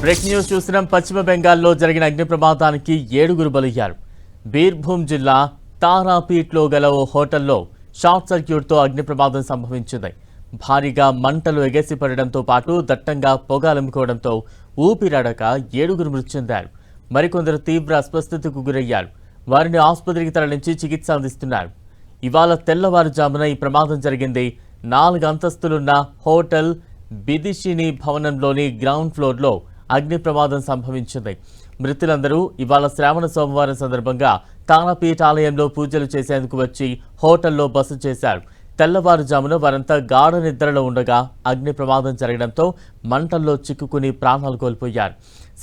Break news చూస్తున్నాం. పశ్చిమ బెంగాల్లో జరిగిన అగ్ని ప్రమాదానికి 7గురు బలయ్యారు. బీర్భూమ్ జిల్లా తారాపీట్లో గల ఓ హోటల్లో షార్ట్ సర్క్యూట్తో అగ్ని ప్రమాదం సంభవించింది. భారీగా మంటలు ఎగసిపడడంతో పాటు దట్టంగా పొగ అలుముకోవడంతో ఊపిరాడక 7గురు మృతి చెందారు. మరికొందరు తీవ్ర అస్వస్థతకు గురయ్యారు. వారిని ఆసుపత్రికి తరలించి చికిత్స అందిస్తున్నారు. ఇవాళ తెల్లవారుజామున ఈ ప్రమాదం జరిగింది. 4 అంతస్తులున్న హోటల్ బిదిషిని భవనంలోని గ్రౌండ్ ఫ్లోర్లో అగ్ని ప్రమాదం సంభవించింది. మృతులందరూ ఇవాళ శ్రావణ సోమవారం సందర్భంగా తారాపీఠ ఆలయంలో పూజలు చేసేందుకు వచ్చి హోటల్లో బస చేశారు. తెల్లవారుజామున వారంతా గాఢ నిద్రలో ఉండగా అగ్ని ప్రమాదం జరగడంతో మంటల్లో చిక్కుకుని ప్రాణాలు కోల్పోయారు.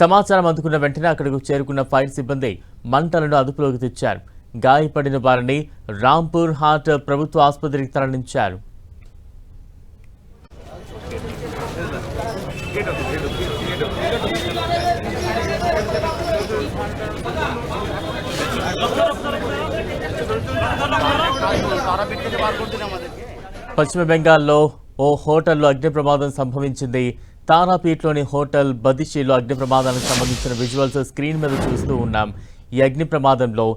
సమాచారం అందుకున్న వెంటనే అక్కడకు చేరుకున్న ఫైర్ సిబ్బంది మంటలను అదుపులోకి తెచ్చారు. గాయపడిన వారిని రాంపూర్ హాట్ ప్రభుత్వ ఆసుపత్రికి తరలించారు. పశ్చిమ బెంగాల్లో ఓ హోటల్లో అగ్ని ప్రమాదం సంభవించింది. తారాపీట్లోని హోటల్ బదిషిలో అగ్ని ప్రమాదానికి సంబంధించిన విజువల్స్ స్క్రీన్ మీద చూస్తూ ఉన్నాం. ఈ అగ్ని ప్రమాదంలో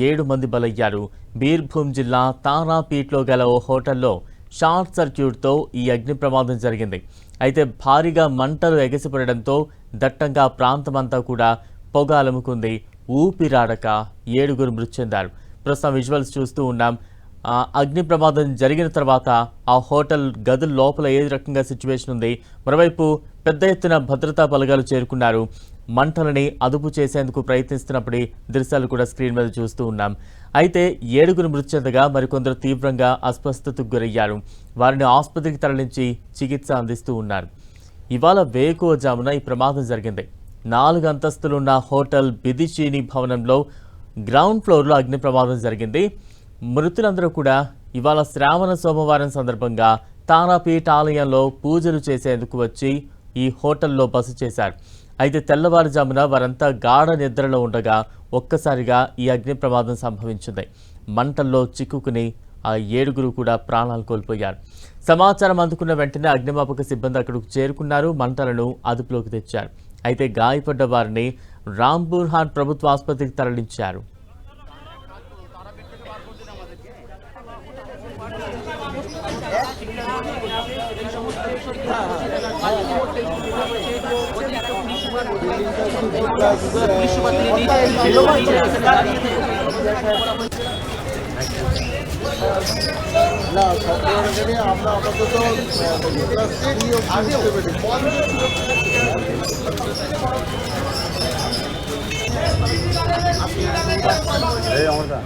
7 మంది బలయ్యారు. బీర్భూమ్ జిల్లా తారాపీట్లో గల ఓ హోటల్లో షార్ట్ సర్క్యూట్తో ఈ అగ్ని ప్రమాదం జరిగింది. అయితే భారీగా మంటలు ఎగసిపడడంతో దట్టంగా ప్రాంతమంతా కూడా పొగ అలుముకుంది. ఊపిరాడక 7గురు మృతి చెందారు. ప్రస్తుతం విజువల్స్ చూస్తూ ఉన్నాం. అగ్ని ప్రమాదం జరిగిన తర్వాత ఆ హోటల్ గదుల లోపల ఏ రకంగా సిచ్యువేషన్ ఉంది. మరోవైపు పెద్ద ఎత్తున భద్రతా బలగాలు చేరుకున్నారు. మంటలని అదుపు చేసేందుకు ప్రయత్నిస్తున్నప్పుడు దృశ్యాలు కూడా స్క్రీన్ మీద చూస్తూ ఉన్నాం. అయితే 7గురు మృతి చెందగా మరికొందరు తీవ్రంగా అస్వస్థతకు గురయ్యారు. వారిని ఆసుపత్రికి తరలించి చికిత్స అందిస్తూ ఉన్నారు. ఇవాళ వేకువజామున ఈ ప్రమాదం జరిగింది. 4 అంతస్తులున్న హోటల్ బిదిషిని భవనంలో గ్రౌండ్ ఫ్లోర్లో అగ్ని ప్రమాదం జరిగింది. మృతులందరూ కూడా ఇవాళ శ్రావణ సోమవారం సందర్భంగా తారాపీఠ ఆలయంలో పూజలు చేసేందుకు వచ్చి ఈ హోటల్లో బస చేశారు. అయితే తెల్లవారుజామున వారంతా గాఢ నిద్రలో ఉండగా ఒక్కసారిగా ఈ అగ్ని ప్రమాదం సంభవించింది. మంటల్లో చిక్కుకుని ఆ 7గురు కూడా ప్రాణాలు కోల్పోయారు. సమాచారం అందుకున్న వెంటనే అగ్నిమాపక సిబ్బంది అక్కడికి చేరుకున్నారు. మంటలను అదుపులోకి తెచ్చారు. అయితే గాయపడ్డ వారిని రాంపూర్ హాట్ ప్రభుత్వ ఆసుపత్రికి తరలించారు. আমরা